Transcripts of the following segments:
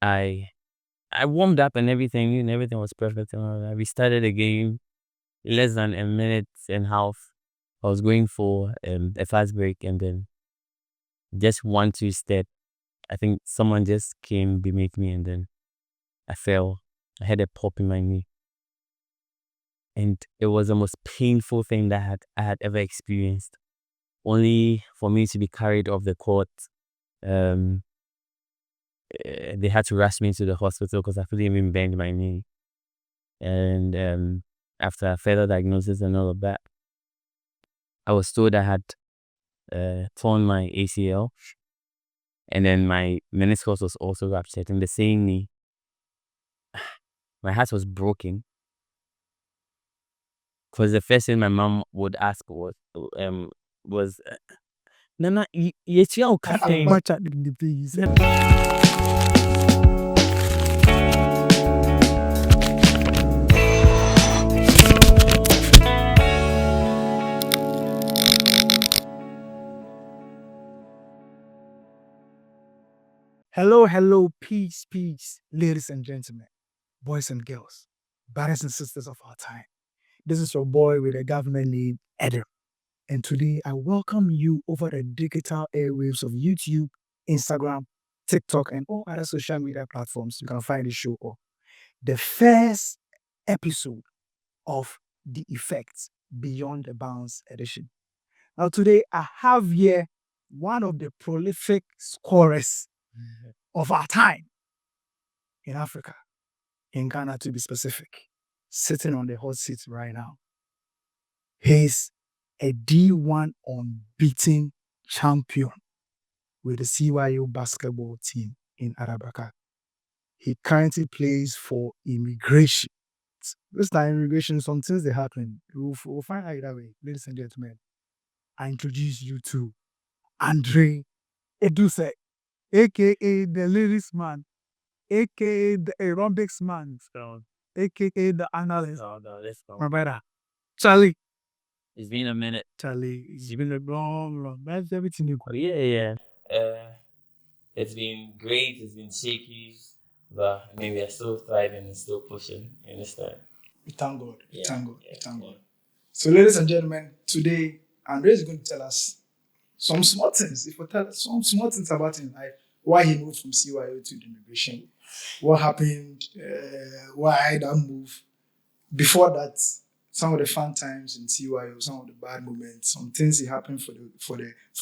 I warmed up and everything, and everything was perfect. And we started the game less than a minute and a half. I was going for a fast break, and then just 1-2 step. I think someone just came beneath me, and then I fell. I had a pop in my knee, and it was the most painful thing that I had ever experienced. Only for me to be carried off the court. Um, they had to rush me to the hospital because I couldn't even bend my knee. And after further diagnosis and all of that, I was told I had torn my ACL, and then my meniscus was also ruptured in the same knee. My heart was broken because the first thing my mom would ask was Nana, yes, you captain. Much at the please. Hello, peace, ladies and gentlemen, boys and girls, brothers and sisters of our time. This is your boy with a government name, Adam. And today I welcome you over the digital airwaves of YouTube, Instagram, TikTok, and all other social media platforms you can find the show on. The first episode of The Effects Beyond the Bounds edition. Now, today I have here one of the prolific scorers of our time in Africa, in Ghana to be specific, sitting on the hot seat right now. He's a D1 unbeaten champion with the CYO basketball team in Arabaka. He currently plays for Immigration. This time, Immigration, some things they happen. We'll find out either way. Ladies and gentlemen, I introduce you to Andre Adusei, aka the ladies man, aka the aerobics man, aka the analyst. Oh, no, let's go. My brother, Charlie. It's been a minute. Charlie, it's been a long. That's everything you Oh, yeah. It's been great. It's been shaky, but I mean, we are still thriving and still pushing. You understand? We thank God. We Yeah, thank God. yeah, We thank yeah. God. So, ladies and gentlemen, today Andre is going to tell us some small things. If we tell us some small things about him, like why he moved from CYO to the Immigration, what happened, why that move. Before that, some of the fun times in CYO, some of the bad moments, some things that happened for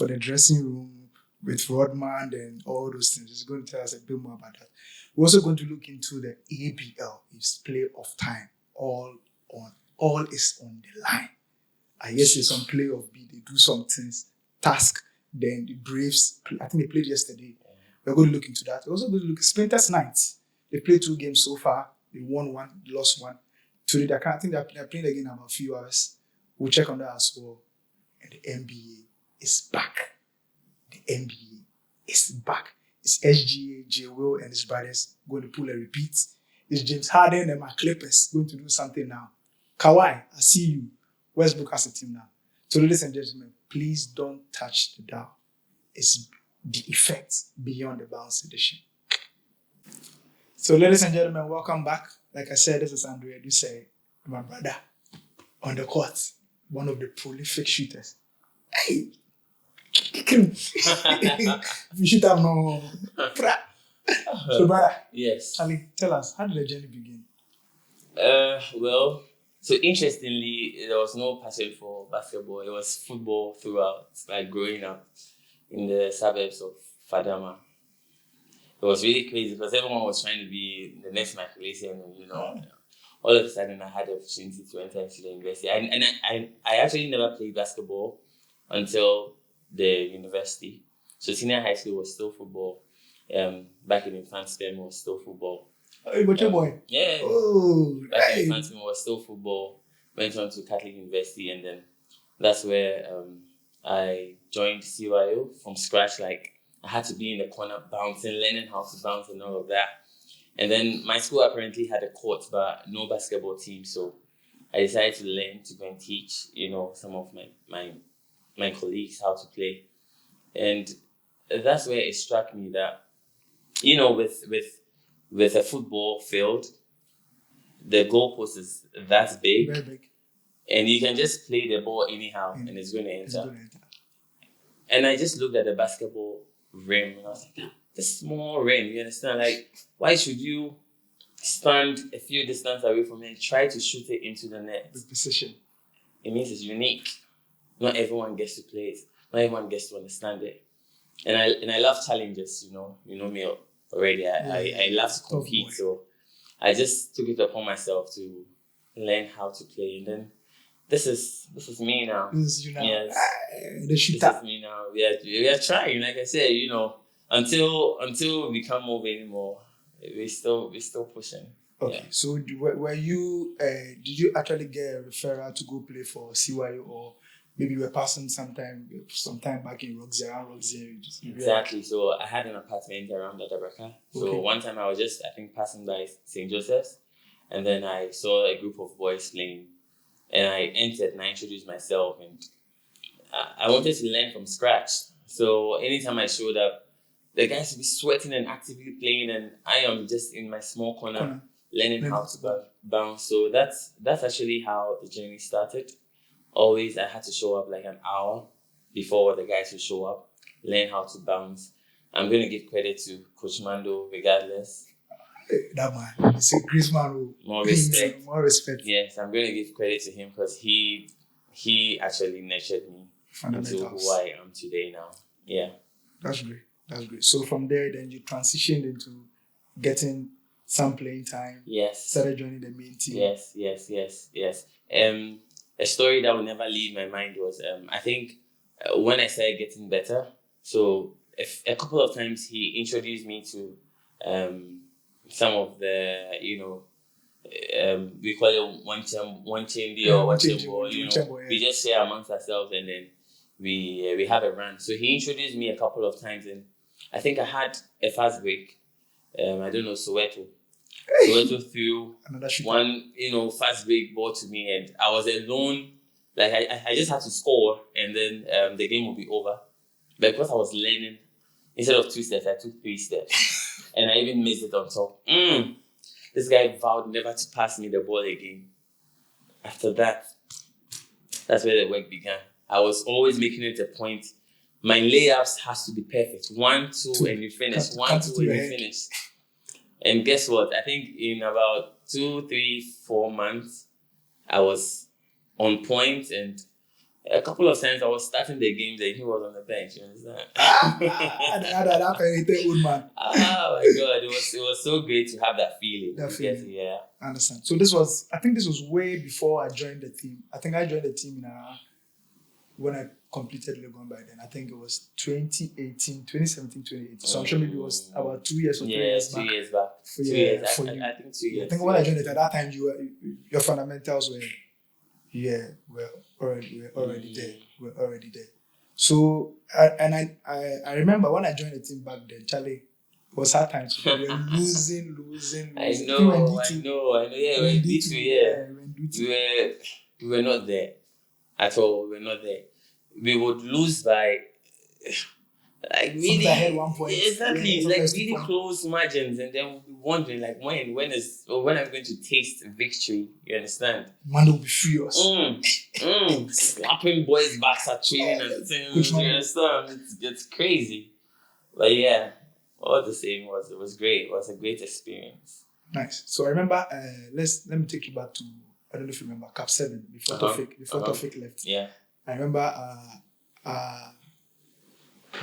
the dressing room with Rodman and all those things. He's going to tell us a bit more about that. We're also going to look into the ABL, his play of time, all is on the line. I guess there's some play of B, they do some things, task, then the Braves, I think they played yesterday. We're going to look into that. We're also going to look at Splinters Nights. They played 2 games so far. They won 1, lost 1. Today, I think they're playing again in about a few hours. We'll check on that as well. And the NBA is back. The NBA is back. It's SGA, J. Will, and his brothers going to pull a repeat. It's James Harden and my Clippers going to do something now. Kawhi, I see you. Westbrook has a team now. So, ladies and gentlemen, please don't touch the dial. It's The Effects Beyond the Bounds edition. So, ladies and gentlemen, welcome back. Like I said, this is Andre Adusei, my brother, on the court, one of the prolific shooters. Hey! If you shoot up, no. So, brother, Yes. Ali, tell us, how did the journey begin? Well, so interestingly, there was no passion for basketball. It was football throughout, like growing up in the suburbs of Fadama. It was really crazy because everyone was trying to be the next Michael Essien, and all of a sudden I had the opportunity to enter into the university. I actually never played basketball until the university. So senior high school was still football. Back in infant term was still football. Hey, what's your boy? Yeah. Oh, Back in right. infant term was still football. Went on to Catholic University, and then that's where I joined CYO from scratch. Like I had to be in the corner bouncing, learning how to bounce and all of that. And then my school apparently had a court, but no basketball team. So I decided to learn to go and teach, some of my colleagues how to play. And that's where it struck me that, with with a football field. The goalpost is that big, Very big. and you can just play the ball anyhow, and it's going to enter. And I just looked at the basketball rim, and I was like, this small rim, you understand? Like, why should you stand a few distance away from it and try to shoot it into the net? The position. It means it's unique. Not everyone gets to play it. Not everyone gets to understand it. And I love challenges, you know me already. I love to compete, so I just took it upon myself to learn how to play. And then this is me now. This is you now. Yes. The shooter. This is me now. We are trying, like I said, until we can't move anymore, we're still pushing. Okay, yeah. So were you? Did you actually get a referral to go play for CYU, or maybe you were passing sometime back in Roxy? Exactly. So I had an apartment around Adabraka. So one time I was just, I think, passing by St. Joseph's, and then I saw a group of boys playing, and I entered and I introduced myself, and I wanted to learn from scratch. So anytime I showed up, the guys would be sweating and actively playing, and I am just in my small corner learning how to bounce. So that's actually how the journey started. Always I had to show up like an hour before the guys would show up, learn how to bounce. I'm going to give credit to Coach Mando regardless. That man, it's a great man. More respect. More respect. Yes, I'm going to give credit to him because he actually nurtured me into who I am today now. Yeah. That's great. So from there, then you transitioned into getting some playing time. Yes. Started joining the main team. Yes. A story that will never leave my mind was, I think, when I started getting better. So a couple of times he introduced me to some of the, we call it one chindi or one chimbo. We just share amongst ourselves, and then we have a run. So he introduced me a couple of times, and I think I had a fast break. I don't know, Soweto. Soweto threw one, fast break ball to me, and I was alone. Like I just had to score, and then the game will be over. But because I was learning, instead of 2 steps, I took 3 steps, and I even missed it on top. This guy vowed never to pass me the ball again. After that, that's where the work began. I was always making it a point. My layups has to be perfect. 1, 2, and you finish. 1, 2, and you finish. And guess what? I think in about 2, 3, 4 months, I was on point, and a couple of times I was starting the games and he was on the bench. You understand? Old man. Oh my God! It was so great to have that feeling. Yeah. I understand. So I think this was way before I joined the team. I think I joined the team when I completed Legon by then. I think it was 2017, 2018. So I'm sure maybe it was about 2 years or 3 years back. 2 years back. For you. I think 2 years. I think when I joined it at that time, your fundamentals were already there. We're already there. So I remember when I joined the team back then, Charlie, it was hard times. We were losing. I know. Yeah, when D2, we were not there at all. We were not there. We would lose by like really ahead 1 point. Exactly, like really close margins, and then we'll be wondering like when are we going to taste victory? You understand? Man will be furious. Slapping boys' backs at training and things. You understand? It's crazy, but yeah, all the same it was great. It was a great experience. Nice. So I remember. Let me take you back to, I don't know if you remember, Cap 7 before Tofik left. Yeah. I remember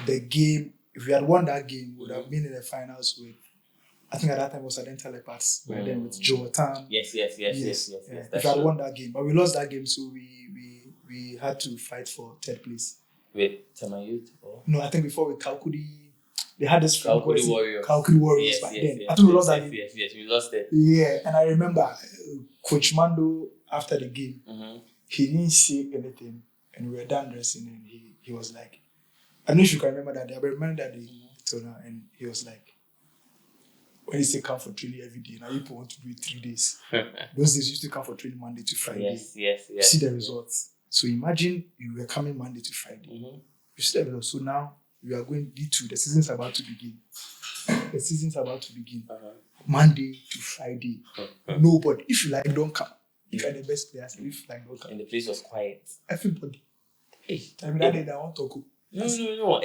the game. If we had won that game, we would have been in the finals with, I think at that time it was Adenta Leopards. We were then with Joe Tan. Yes. If we had won that game, but we lost that game, so we had to fight for third place. With Tamayut? No, I think before with Kalkudi. They had this Kalkudi Warriors. Yes, back then. I think we lost that game. Yes, we lost it. Yeah, and I remember Coach Mando after the game, he didn't say anything. And we were done dressing, and he was like, I don't know if you can remember that day, but I remember that day, and he was like, when you say come for training every day, now people want to do it 3 days. Those days you used to come for training Monday to Friday. Yes. You see the results. So imagine you were coming Monday to Friday. You see the results. So now you are going D2. The season's about to begin. Monday to Friday. Nobody. If you like, don't come. If you're the best player, if you like, don't come. And the place was quiet. Everybody. Hey, I mean, that day I want to go. No.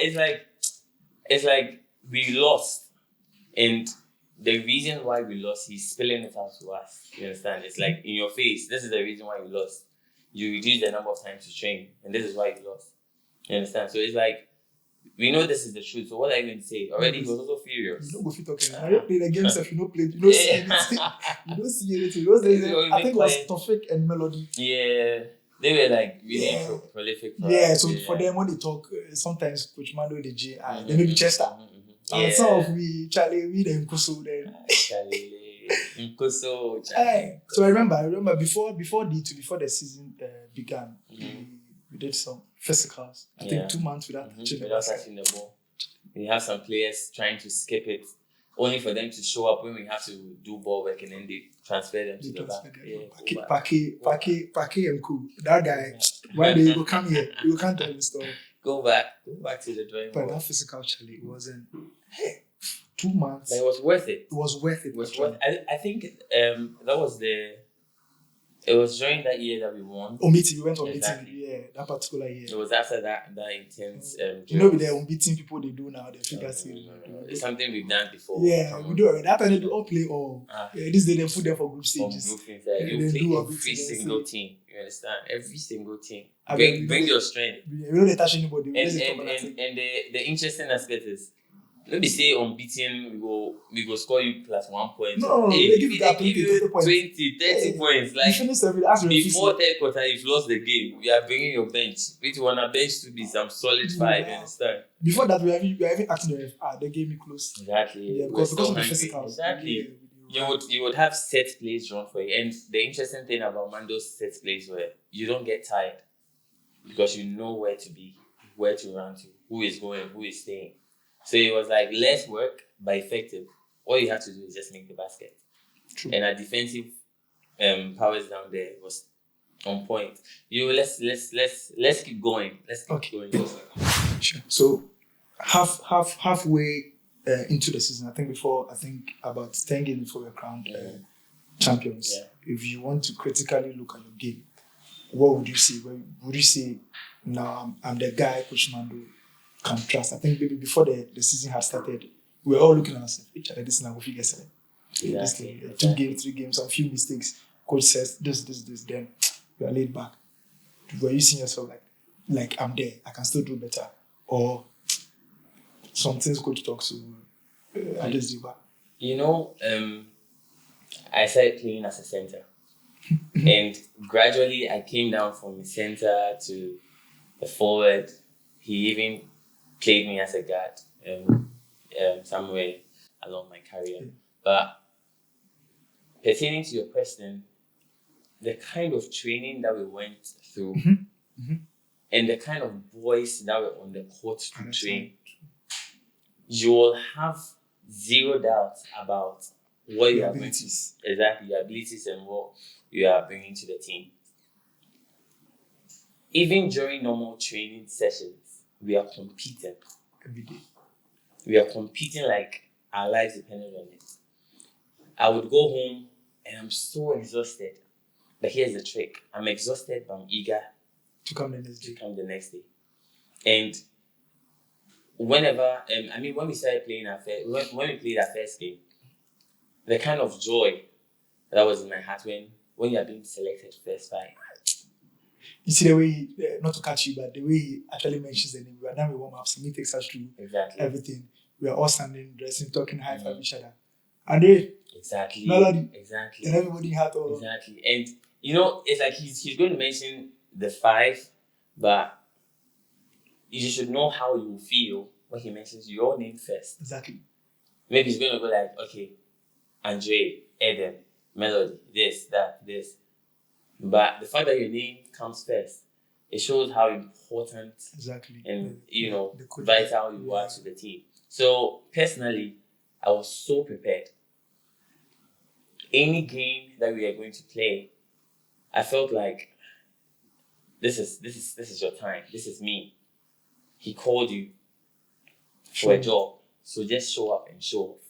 It's like we lost, and the reason why we lost, he's spilling it out to us. You understand? It's like in your face. This is the reason why you lost. You reduced the number of times to train, and this is why you lost. You understand? So it's like we know this is the truth. So what are you going to say? Already, he was also furious. You don't go fit talking. I don't play the games if you don't play. You don't see anything. You don't see anything. Those days, I think it was Tofik and Melody. Yeah. They were like really prolific. So for them, when they talk, sometimes Coach Mando, the J, they may be Chester. And some of we, Charlie, we the Nkuso then. Charlie, Nkuso. So I remember before the season began, we did some physicals. I think 2 months without touching the ball. We have some players trying to skip it, only for them to show up when we have to do ball work, and then they transfer them to the back. Paki and cool. That guy, one day you will come here, you will come tell the story. Go back to the drawing board. But that physical, Charlie, it wasn't. 2 months. But it was worth it. It was worth it. I think that was it was during that year that we won. We went on meeting. Yeah, that particular year. It was after that intense. You know, with the unbeaten people they do now, the figure it's something we've done before. Yeah, we do it. That time they do all play all. This day they put them for group stages. They do every single team. You understand? Every single team. Bring your strength. You don't touch anybody. And the interesting aspect is, let me say unbeaten, we go score you plus 1 point. No, they give you 20, 30 points. Like before third quarter, you've lost the game. We are bringing your bench. We want a bench to be some solid 5, you understand? Before that, we are even asking the ref, they gave me close. Exactly. Yeah, because of the physical. Exactly. You would have set plays run for you. And the interesting thing about Mando's set plays were you don't get tired because you know where to be, where to run to, who is going, who is staying. So it was like less work, but effective. All you have to do is just make the basket. True. And our defensive powers down there was on point. Let's keep going. Let's keep going. Sure. So halfway into the season, I think about 10 games before we're crowned champions. Yeah. If you want to critically look at your game, what would you say? Would you say, now I'm the guy Coach Mando can trust? I think maybe before the season had started, we were all looking at ourselves. This is now we get seven. Exactly. 2 games, 3 games, a few mistakes. Coach says this. Then you are laid back. Were you seeing yourself like I'm there? I can still do better, or some things coach talks to I just do back. You know, I started playing as a center, and gradually I came down from the center to the forward. He even played me as a guard somewhere along my career. Yeah. But pertaining to your question, the kind of training that we went through and the kind of boys that were on the court to train, you will have zero doubt about what you are going to, exactly, your abilities and what you are bringing to the team. Even during normal training sessions, we are competing every day. We are competing like our lives depended on it. I would go home and I'm so exhausted. But here's the trick. I'm exhausted, but I'm eager to come the next day. And whenever, when we started playing when we played our first game, the kind of joy that was in my heart when you are being selected first 5. You see the way, not to catch you, but the way he actually mentions the name. We are done with warm-ups, and he takes us through everything. We are all standing, dressing, talking, high-five each other. And they... Exactly. Melody. Exactly. And everybody had all... Exactly. And, it's like he's going to mention the 5, but you should know how you will feel when he mentions your name first. Exactly. Maybe he's going to go like, okay, Andre, Eden, Melody, this, that, this. But the fact that your name comes first, it shows how important and vital you are to the team. So personally, I was so prepared. Any game that we are going to play, I felt like this is your time. This is me. He called you for a job, so just show up and show off.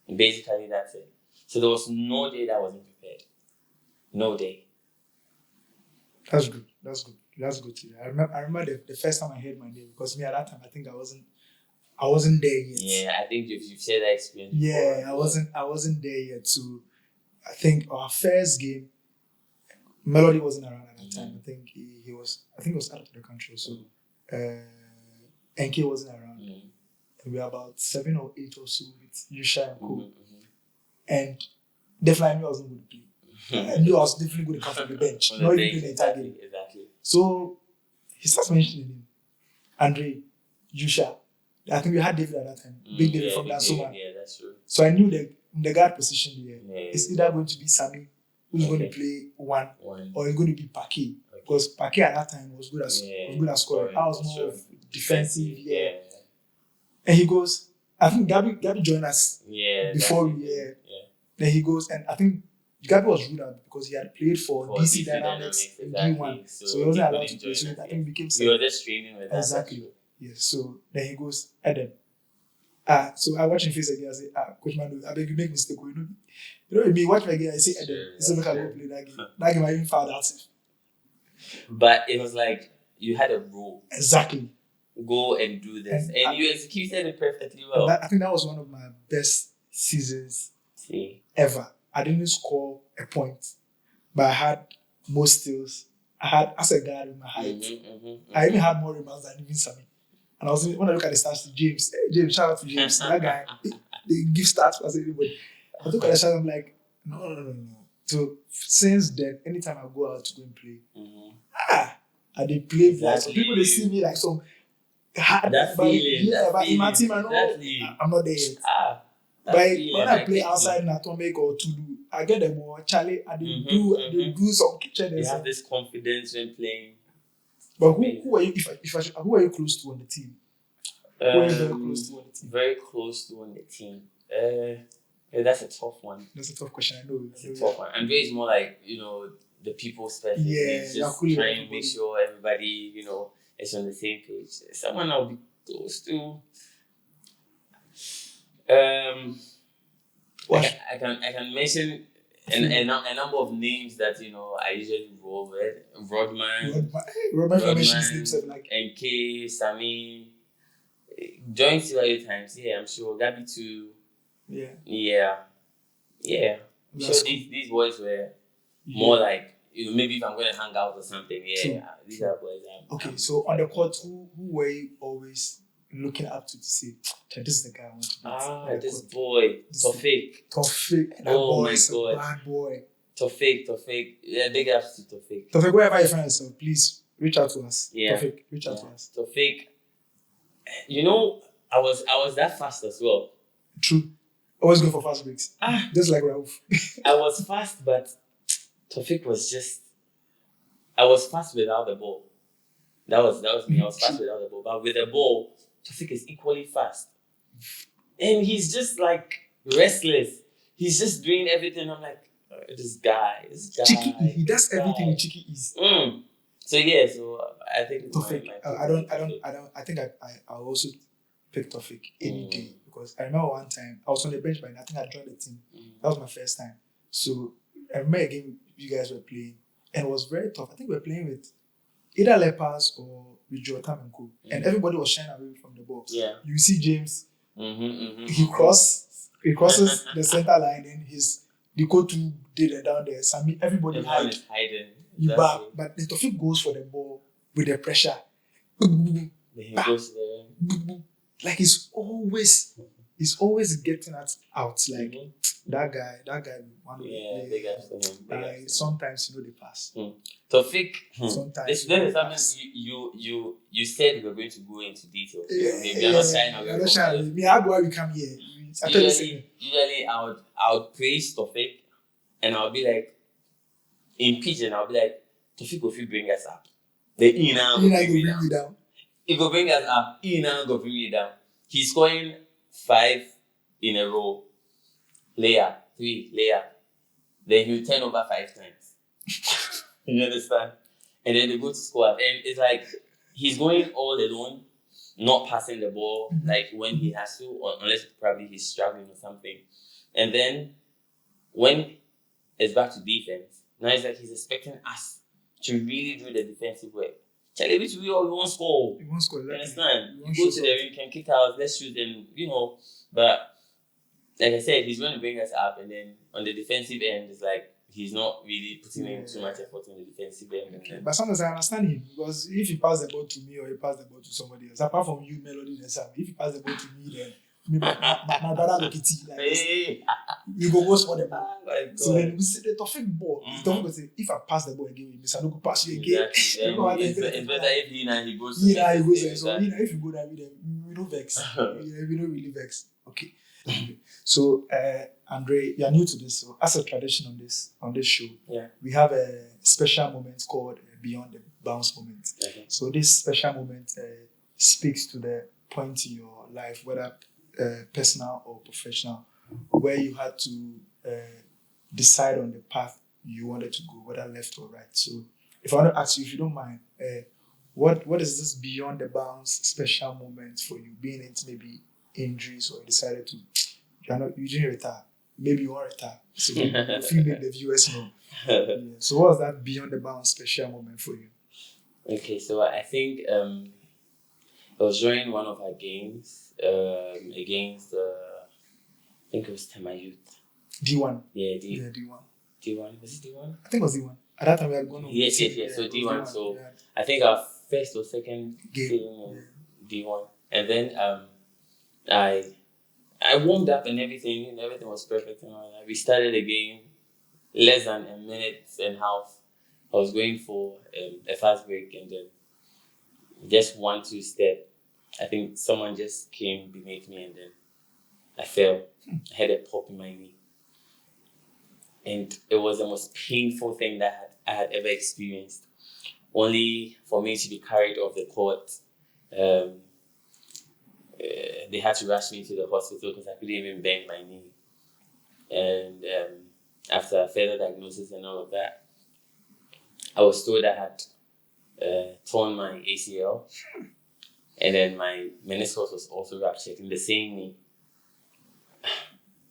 And basically that's it. So there was no day that wasn't prepared. No day. That's good. That's good. That's good to hear. I remember the first time I heard my name, because me at that time I think I wasn't there yet. Yeah, I think you've shared that experience. Yeah, before. I wasn't there yet. So I think our first game, Melody wasn't around at that time. I think he was out of the country. So NK wasn't around. And we were about 7 or 8 or so with Yusha and Co. And definitely I knew I wasn't going to play. I knew I was definitely going to come from the bench, not even play the entire game. Exactly. So he starts mentioning him. Andre, Yusha. I think we had David at that time. Big David from Dansoma. Yeah, that's true. So I knew the guard position there is either going to be Sami, who's going to play one, or it's going to be Pake. Because Pake at that time was good at scoring. I was more of defensive. Yeah. And he goes, I think Gabby joined us before we. Then he goes, and I think Gabby was ruled out because he had played for DC Dynamics in D1. So he wasn't allowed to play. So I think he became second. You were just training with us. Exactly. Yes. So then he goes, Adam. So I watch him face again. I say, Coach Manu, I beg you make mistake. You know me, watch me again. I say, Adam. He said, look, I go play that game. That game I even found out. But it was like you had a role. Exactly. Go and do this. And you executed it perfectly well. I think that was one of my best seasons ever. I didn't score a point, but I had most steals. I had, as a guy with my height, I even had more rebounds than even Sami. And when I look at the stats, James, shout out to James, that guy, they give stats for everybody. I look at the stats, I'm like, no. So since then, anytime I go out to go and play, I did play like some people they see me like some hard, but in my team I know I'm not there yet. But when I play outside in Atomic or Tudu, I get them more Charlie and they do some kitchen. They have this confidence when playing. But who are you? Who are you close to on the team? Who are you very close to on the team? Very close to on the team. That's a tough one. That's a tough question. I know. It's a tough one. Andre is more like the people's person. Yeah, he's just trying to make sure everybody is on the same page. Someone I'll be close to. I can mention a number of names that I usually roll with. Rodman like NK, Sami, joint several times. Yeah, I'm sure Gabby too. Yeah. So these boys were more like maybe if I'm going to hang out or something. Yeah, these are boys. Okay, so on the court, who were you always looking up to say, this is the guy I want to be? This boy, Tofik. Oh my God. Bad boy. Tofik. Yeah, big ups to Tofik. Tofik, wherever you find yourself, please reach out to us. Yeah. Tofik, reach out to us. Tofik. I was that fast as well. True. Always go for fast breaks. Just like Rauf. I was fast, but Tofik was just. I was fast without the ball. That was me. I was fast without the ball, but with the ball, Tofik is equally fast, and he's just like restless. He's just doing everything. I'm like, this guy. Cheeky. He does everything with cheeky ease. So I think Tofik. I think I'll also pick Tofik any day, because I remember one time I was on the bench, but I think I joined the team. That was my first time. So I remember a game you guys were playing, and it was very tough. I think we were playing with either Lepers or with Jotam and Co. And everybody was shying away from the ball. Yeah. You see James, he crosses the center line, and the go-to did it down there. Sami, everybody hiding. But the Tofik goes for the ball with the pressure. He goes there. Like he's always getting us out. Like that guy. Big ups to him. Sometimes they pass. Tofik. Sometimes this is something you said we were going to go into detail. You're not shying away. Me, how do I come here? Usually I would praise Tofik, and I'll be like, in Pidgin, I'll be like, Tofik will bring us up. The Ina will bring me down. He will bring us up. Ina will bring me down. He's scoring 5 in a row. Layer, 3, layer. Then he'll turn over 5 times. You understand? And then they go to squad. And it's like he's going all alone, not passing the ball like when he has to, or unless probably he's struggling or something. And then when it's back to defense, now it's like he's expecting us to really do the defensive work. Charlie, which we won't score. You won't score, You exactly. understand? You You won't go shoot to the ring, you can kick out, let's shoot, and But like I said, he's going to bring us up, and then on the defensive end, it's like he's not really putting in too much effort on the defensive end. Okay. But sometimes I understand him, because if you pass the ball to me or you pass the ball to somebody else, apart from you, Melody and Sam, if you pass the ball to me, then my brother look at you like this, Hey. you go score the ball. Oh my God. So then we say the tough ball. Mhm. Tough will say, if I pass the ball again, Mr. Nuku pass you again. Exactly. You know what I mean? It's better if he goes. Yeah, he goes there. Exactly. So if you go there with them, we don't vex. We don't really vex. Okay. So Andre, you are new to this. So as a tradition on this show, Yeah. we have a special moment called Beyond the Bounce moment. Okay. So this special moment speaks to the point in your life, whether personal or professional, where you had to decide on the path you wanted to go, whether left or right. So if I want to ask you, if you don't mind, what is this beyond the bounds special moment for you, being into maybe injuries, or you decided to, you didn't retire, maybe you want to retire, so if you make the viewers know. Yeah. So what was that beyond the bounds special moment for you? Okay, so I think I was during one of our games against I think it was Tema Youth. D1. Yeah, D1. D1. Was it D1? I think it was D1. At that time we had gone on. Yes. So D1. So I think our first or second game in D1, and then I warmed up and everything was perfect. And all that. We started the game less than a minute and a half. I was going for a fast break, and then just 1-2 step, I think someone just came beneath me, and then I fell. I had a pop in my knee. And it was the most painful thing that I had ever experienced. Only for me to be carried off the court. They had to rush me to the hospital because I couldn't even bend my knee. And after further diagnosis and all of that, I was told I had torn my ACL, and then my meniscus was also ruptured in the same knee.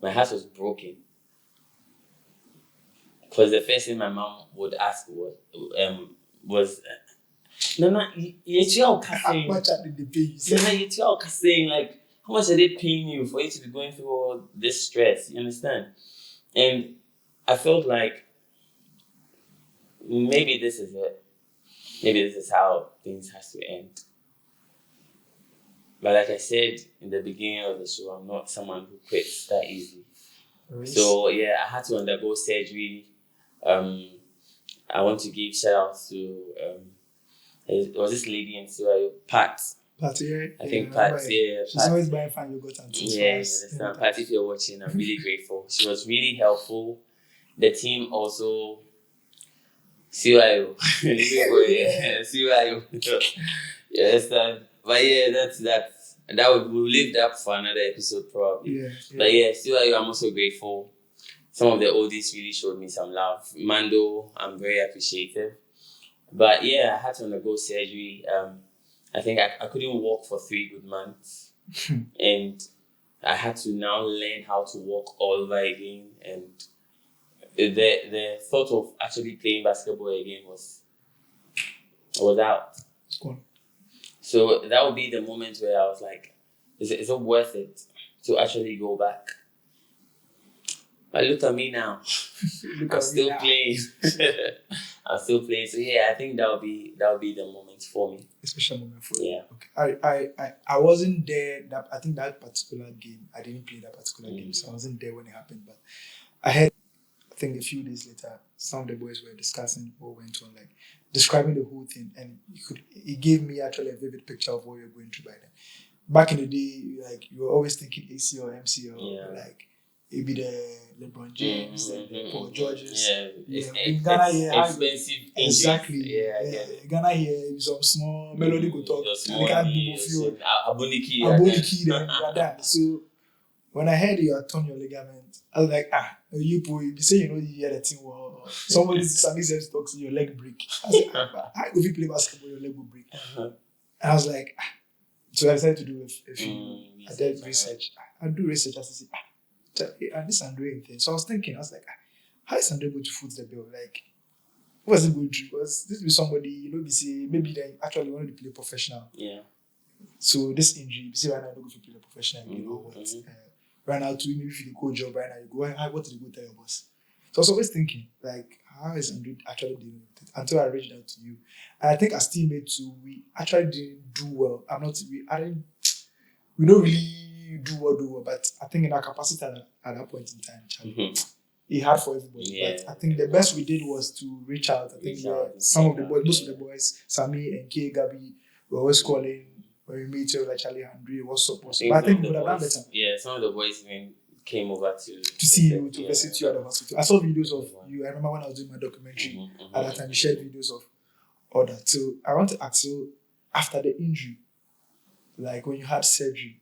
My heart was broken. Because the first thing my mom would ask was Nana, you're How much did they pay you? saying, like, how much are they paying you for you to be going through all this stress? You understand? And I felt like maybe this is it. Maybe this is how things has to end. But like I said in the beginning of the show, I'm not someone who quits that easily. Right. So yeah, I had to undergo surgery. I want to give shout out to it was this lady in Sierra, Pat. Pat, yeah. I think Pat, yeah. She's always buying fine yogurt and things. Yeah, understand. Pat, if you're watching, I'm really grateful. She was really helpful. The team also. CYO. CYO. You understand? But yeah, we'll leave that for another episode probably. Yeah. But yeah, CYO, I'm also grateful. Some of the oldies really showed me some love. Mando, I'm very appreciative. But yeah, I had to undergo surgery. I think I couldn't walk for 3 good months. And I had to now learn how to walk all over again. And the thought of actually playing basketball again was out. Cool. So that would be the moment where I was like, is it worth it to actually go back? But look at me now. I'm still playing. I'm still playing. So yeah, I think that'll be the moment for me. A special moment for you. Yeah. Okay. I wasn't there. I think that particular game, I didn't play that particular game, so I wasn't there when it happened. But I heard, I think a few days later, some of the boys were discussing what went on, like describing the whole thing, and it gave me actually a vivid picture of what you're going through by then. Back in the day, like you were always thinking ACL, MCL, like maybe the LeBron James and the Paul Georges. In Ghana here, expensive. Exactly. Yeah. In Ghana here, some small melody go talk. They can't do both you. Aboniki, then you're done. So when I heard you had torn your ligament, I was like, you say you hear the thing, well, somebody says talks your leg break. I was like, how if you play basketball, your leg will break. And I was like, so I decided to do a few. I did research. I do research as I say, and this Andre thing. So I was thinking, I was like, how is Andre going to foot the bill? Like, what was he going through? Because this be somebody, be say, maybe they actually wanted to play professional. Yeah. So this injury, you see right now, you're not going to play professional again or what? Right now, too, maybe if you go job right now, you go, what did you go tell your boss? So I was always thinking, like, how is Andre actually dealing with it? Until I reached out to you. And I think as teammates too, we actually didn't do well. We don't really do well, but I think in our capacity at that point in time, it hard for everybody. Yeah, but I think the best we did was to reach out. I think some of the boys, most of the boys, Sammy and K, Gabi, were always calling when we meet you, like Charlie, Andre, what's up, what's up. But I think we would have done better. Yeah, some of the boys even came over to see you, to visit you at the hospital. I saw videos of you. I remember when I was doing my documentary at that time, you shared videos of all that. So I want to ask you, after the injury, like when you had surgery,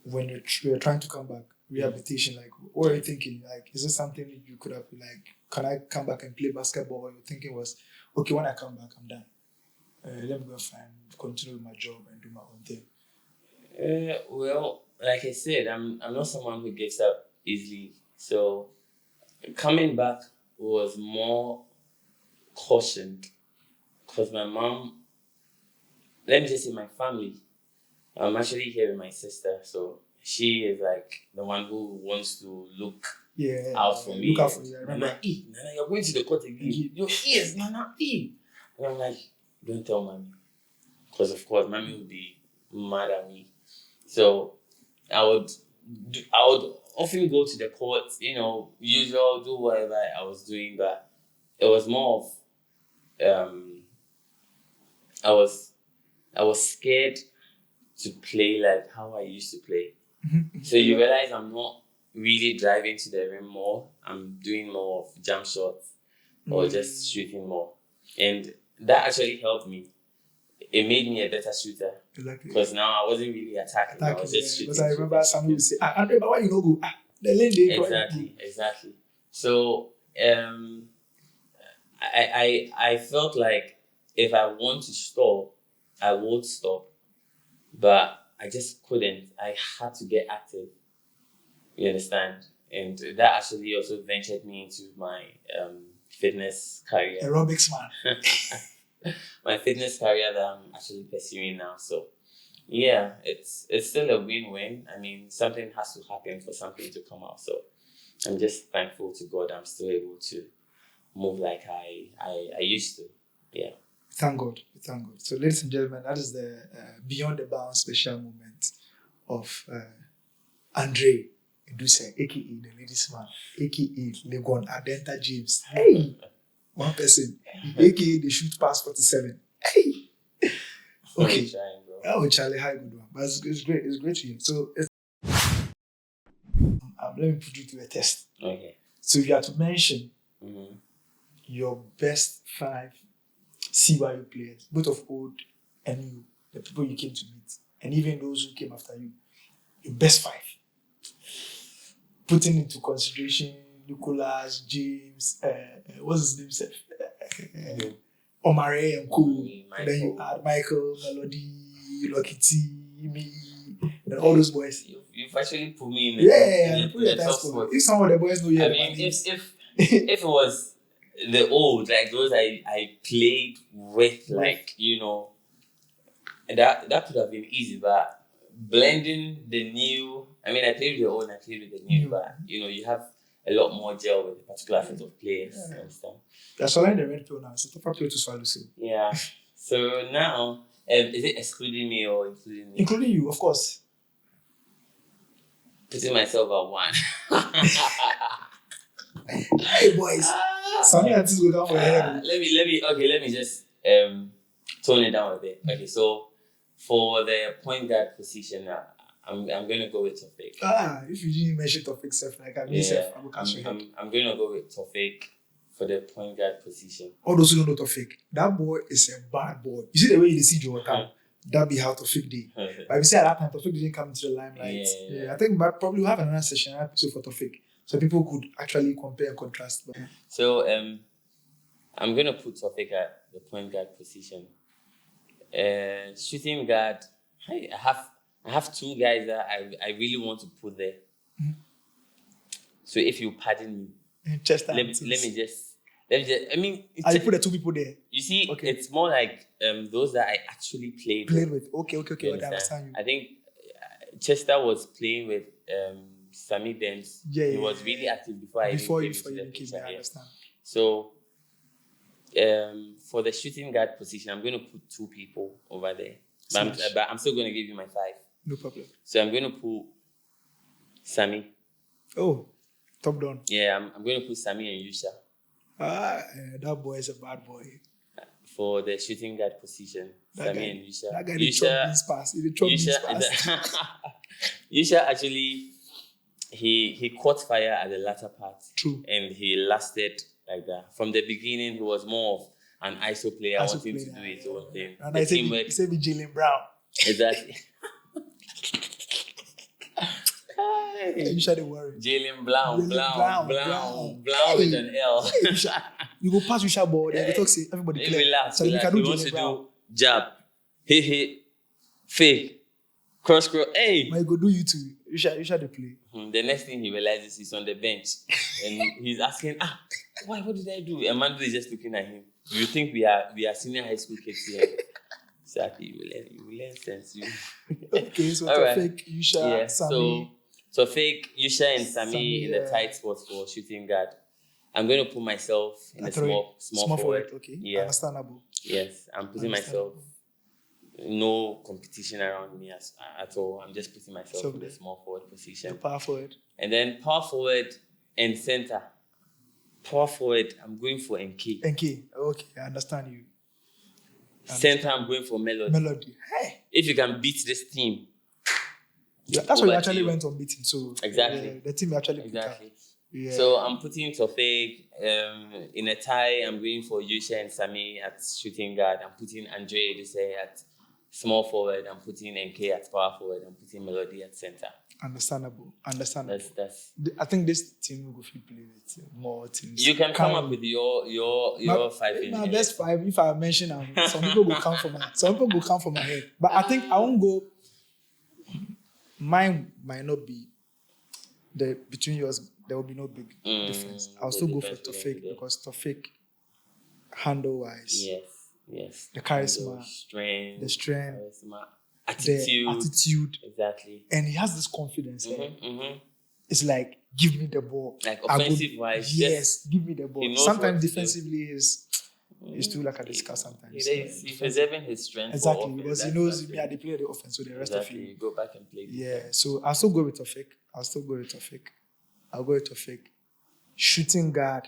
when you're trying to come back, rehabilitation, like what are you thinking? Like, is this something you could have like, can I come back and play basketball? Or your thinking was, okay, when I come back, I'm done. Let me go find, continue with my job and do my own thing. Well, like I said, I'm not someone who gives up easily. So coming back was more cautioned because my mom, let me just say my family, I'm actually here with my sister, so she is like the one who wants to look out for me. Look out for you. I remember. Nana, you're going to the court again. Your ears, Nana, And I'm like, don't tell mommy, because of course mommy would be mad at me. So I would often go to the court, usual, do whatever I was doing, but it was more of I was scared to play like how I used to play. So you realize I'm not really driving to the rim more. I'm doing more of jump shots or just shooting more. And that actually helped me. It made me a better shooter. Because now I wasn't really attacking. I was just shooting. Because I remember someone would say, Andre, but why you don't go? The lane Exactly. So I felt like if I want to stop, I would stop. But I just couldn't. I had to get active. You understand? And that actually also ventured me into my fitness career. Aerobics man. My fitness career that I'm actually pursuing now. So yeah, it's still a win-win. I mean, something has to happen for something to come out. So I'm just thankful to God I'm still able to move like I used to. Yeah. Thank God. So, ladies and gentlemen, that is the Beyond the Bounds special moment of Andre Adusei, aka the ladies man, aka Legon Adenta James. Hey, one person, aka the shoot past 47. Hey, okay. Oh, Charlie, hi, good one. But it's great. It's great to hear. So, let me put you to a test. Okay. So, if you have to mention your best 5 CYU players, both of old and new, the people you came to meet, and even those who came after you, your best 5. Putting into consideration Nicholas, James, what's his name, Omare and Co. And then you add Michael, Melody, Lucky T, me, and all those boys. You've actually put me in the top spot. If some of the boys know you, I mean, if it was the old, like those I played with, like, that could have been easy, but blending the new, I mean, I played with the old and I played with the new, but you have a lot more gel with a particular set of players and stuff. That's all in the red pill now. It's a tougher pill to swallow. So. Yeah. So now, is it excluding me or including me? Including you, of course. Putting myself at 1. Hey boys, something that is go down for your head. Let me just tone it down a bit. Okay, so for the point guard position, I'm gonna go with Tofik. If you didn't mention Tofik, like I'm gonna go with Tofik for the point guard position. All those who don't know Tofik, that boy is a bad boy. You see the way you see Joe Tam, that be how Tofik did. But we say at that time Tofik didn't come into the limelight. I think probably we'll have another session, episode for Tofik, so people could actually compare and contrast. So I'm gonna put Tofik at the point guard position. Shooting guard, I have I have two guys that I really want to put there. So if you pardon me, Chester. let me just. I mean, I put the two people there. You see, Okay. it's more like those that I actually played with. Okay. You I understand you. I think Chester was playing with Sammy Dens. Yeah, he was really active before I came into the picture. I understand. So for the shooting guard position, I'm going to put two people over there. But I'm still going to give you my 5. No problem. So I'm going to put Sammy. Oh, top down. Yeah, I'm going to put Sammy and Yusha. That boy is a bad boy. For the shooting guard position, Sammy and Yusha. That guy Yusha actually, he caught fire at the latter part. True. And he lasted like that. From the beginning, he was more of an ISO player, wanting to do his own thing. And I said, Jalen Brown. Exactly. You shouldn't worry. Jalen Brown with an L. You go past Yusha ball, then you talk, say everybody clear. Relax. So we can do Jalen Brown. Do jab, hit, fake, cross. Hey. But you go do you too. Yusha the play. The next thing he realizes he's on the bench, and he's asking, why? What did I do? And Mando is just looking at him. You think we are senior high school kids here? Exactly. You will learn sense. Okay, so Tofik, Yusha, Sammy. So fake Yusha and Sammy in the tight spots for shooting guard. I'm going to put myself in a small forward. Okay, yeah. Understandable. Yes, I'm putting myself. No competition around me at all. I'm just putting myself in the small forward position. The power forward. And then power forward and center. Power forward, I'm going for NK. Okay, I understand you. Center, I'm going for Melody. Hey. If you can beat this team. Yeah, that's why you actually went on beating. So exactly. The team actually Yeah. So I'm putting Tofik in a tie. I'm going for Yusha and Sammy at shooting guard. I'm putting Andre Adusei at small forward. I'm putting NK at power forward. I'm putting Melody at center. Understandable. That's. I think this team will play with more teams. You can come up with your 5. My best 5. If I mention them, some people will come from my head. But I think I won't go. Mine might not be between yours. There will be no big difference. I'll still go for Tofik because Tofik, handle wise, yes, the charisma, the strength, charisma, attitude, exactly, and he has this confidence. It's like, give me the ball. Like offensive wise, yes, give me the ball. Sometimes defensively is too like a discuss sometimes. He's preserving his strength. Exactly, because he knows me, they play the offense, so the rest of you go back and play. Yeah, so I'll still go with Tofik. I'll go with Tofik. Shooting guard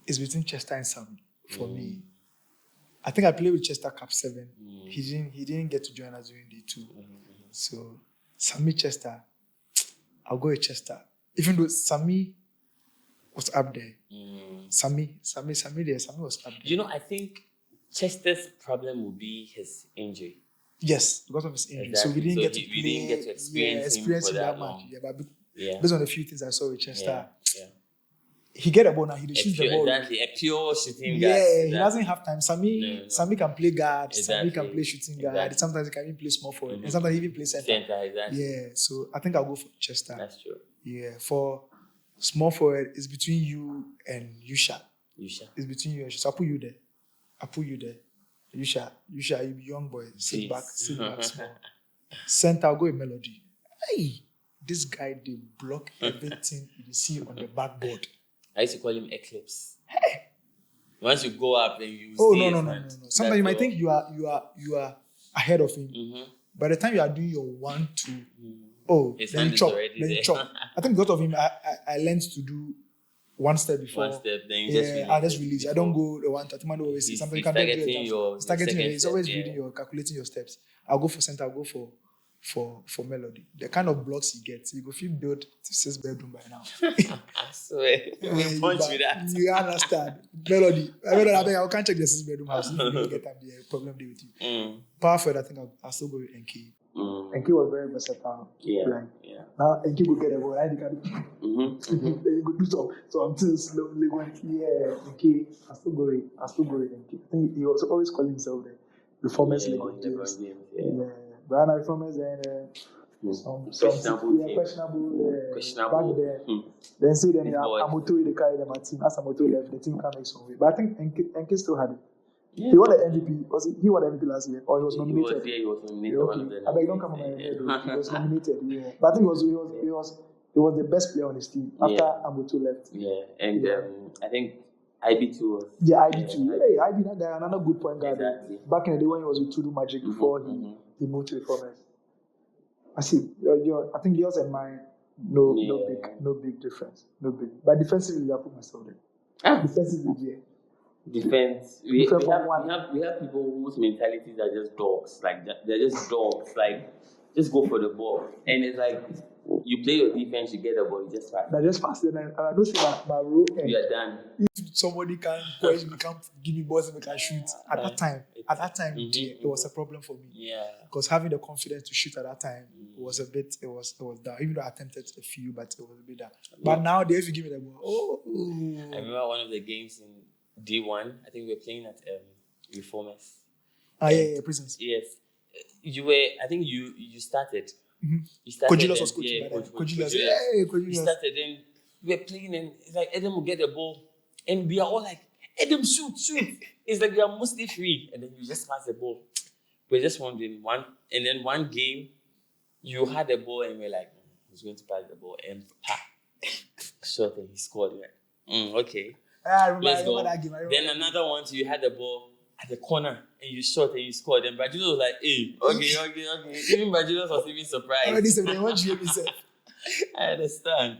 is between Chester and Sammy for me. I think I played with Chester Cap 7. He didn't get to join us during D2. So Sammy, Chester, I'll go with Chester. Even though Sammy was up there. Sammy was up there. I think Chester's problem would be his injury. Yes, because of his injury. Exactly. So we didn't get to experience him that much. Yeah, but Yeah. Based on a few things I saw with Chester, he get a ball now. He shoots the ball. Exactly, a pure shooting guard. Yeah, he doesn't have time. Sammy can play guard. Exactly. Sammy can play shooting guard. Exactly. Sometimes he can even play small forward, and sometimes he even play center. Exactly. Yeah, so I think I'll go for Chester. That's true. Yeah, for small forward, it's between you and Yusha. It's between you and Yusha. So I'll put you there. Yusha, you young boy. Sit back small. Center, I'll go with Melody. Hey, this guy, they block everything you see on the backboard. I used to call him Eclipse. Hey. Once you go up and you no. Sometimes you might think you are ahead of him. By the time you are doing your 1-2, then you chop. I think because of him, I learned to do one step before. Then you just release. I just release. I don't go the 1-2. I always say something you can do. It's always reading calculating your steps. I'll go for center. I'll go for Melody. The kind of blocks he gets, you go feel build 6-bedroom by now. I swear. We punch with that. You understand. Melody. I think I can't check the 6-bedroom house. If you don't get that, be a problem there with you. Power forward, I think I'll still go with NK. NK was very versatile. Now NK will get a ball. Right? Then you go do some things slowly going. NK. I'll still go with NK. I think he also always call himself the performance Lego James. Brian Reformers and questionable. Back then. Then see then Amoto the carry them at team. As Amoto left, the team can't make some way. But I think Enke still had it. Yeah. He won the MVP. He won the MVP last year, or he was nominated? He was nominated. Okay. I beg don't come on my head. He was nominated. Yeah. But I think he was the best player on his team after Amoto left. Yeah, and I think IB2 was. Yeah, IB2. Hey, IB that guy, another good point guard. Exactly. Back in the day when he was with Tudu Magic before he moved to the Formers. I see. I think yours and mine, no big difference. No big. But defensively, I put myself there. Defensively, yeah. Defense. We have people whose mentalities are just dogs. Like they're just dogs. Like just go for the ball. And it's like you play your defense, you get the ball, you just pass. I just pass. Then I don't see my role. You are done. If somebody can give me balls and we can shoot at that time, it was a problem for me. Yeah. Because having the confidence to shoot at that time was a bit. It was down. Even though I attempted a few, but it was a bit down. But nowadays, if you give me the ball, I remember one of the games in D1, I think we were playing at Reformers. Prisons. Yes. I think you started. Mm-hmm. You started. Kojulus was coaching. Kojulus. We started and we were playing and it's like Adam will get the ball and we are all like, Adam, shoot. It's like we are mostly free and then you just pass the ball. We're just wondering one game you had the ball and we're like, he's going to pass the ball and shot and he scored. Okay. Let's go. Then another one, so you had the ball at the corner and you shot and you scored. And Bajulo was like, hey, okay. Even Bajulo was even surprised. I understand.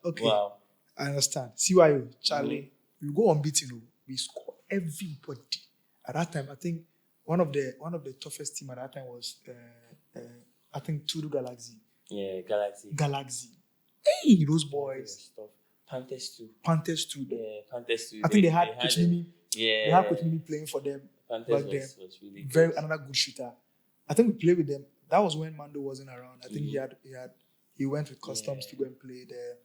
Okay. Wow. I understand. CYO, Charlie, you go unbeaten. We score everybody. At that time, I think one of the toughest team at that time was I think Tudu Galaxy. Yeah, Galaxy. Hey, those boys. Panthers too. Yeah, Panthers too. I think they had Coach Mimi. Yeah. They had Coach Mimi playing for them. Panthers back then. Was really very good. Another good shooter. I think we played with them. That was when Mando wasn't around. I think he went with Customs to go and play the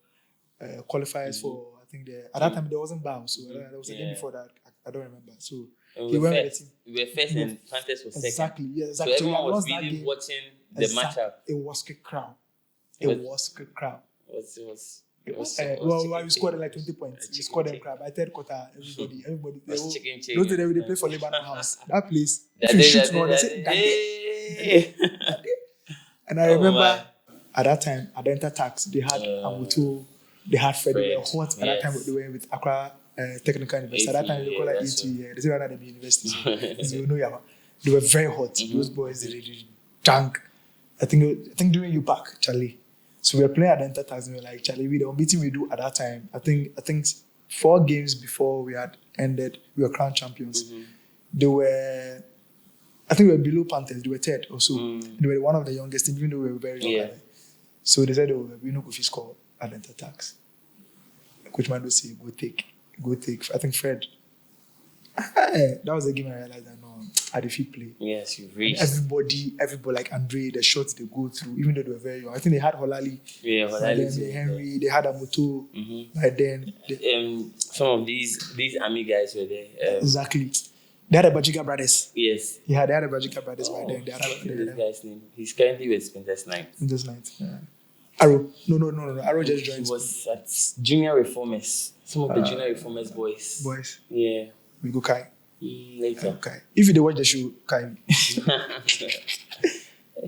qualifiers for at that time there wasn't Bao, so there was a game before that. I don't remember. So he went with the team. We were first and Panthers was second. Exactly. So everyone was really watching the matchup. It was good crowd. It was. We scored like 20 points. We scored them crap. By third quarter, everybody. They play for Lebanon House. That place. If you shoot more, they say And I remember at that time, at the Tax, they had Amutu, they had Fred. They were hot at that time. They were with Accra Technical University. At that time, they call it AT. They say rather than university. They were very hot. Those boys, they drank. I think during UPAC, Charlie. So we were playing at the Intertax and we were like, Charlie, the unbeaten we do at that time, I think 4 games before we had ended, we were crowned champions. Mm-hmm. They were below Panthers, they were third or so. They were one of the youngest teams, even though we were very young. Yeah. So they said, we know if you score at the Intertax. Coach Mando said, go take. I think Fred. That was the game I realized that at the field play. Yes, you've reached. Everybody like Andre, the shots they go through, even though they were very young. I think they had Holali. Yeah, Holali. Henry, they had Amoto. By then. Some of these army guys were there. Exactly. They had the Bajika brothers. Yes. Yeah, they had the Bajika brothers by then. This guy's name. He's currently with Spinters Night. Yeah. Arrow. No. Arrow just joined. He was at Junior Reformers. Some of the Junior Reformers boys. Yeah. We go Kai. Later. Okay. If you watch the show, Kai.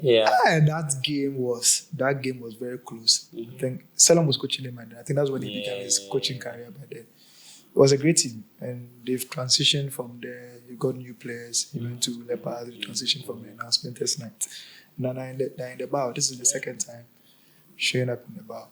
Yeah. And that game was very close. I think Salam was coaching him, and I think that's when he began his coaching career. But then it was a great team, and they've transitioned from there. You got new players. He went to Leopard. They transitioned from there. Now Spinters Night. Now in the bow. This is the second time showing up in the bow.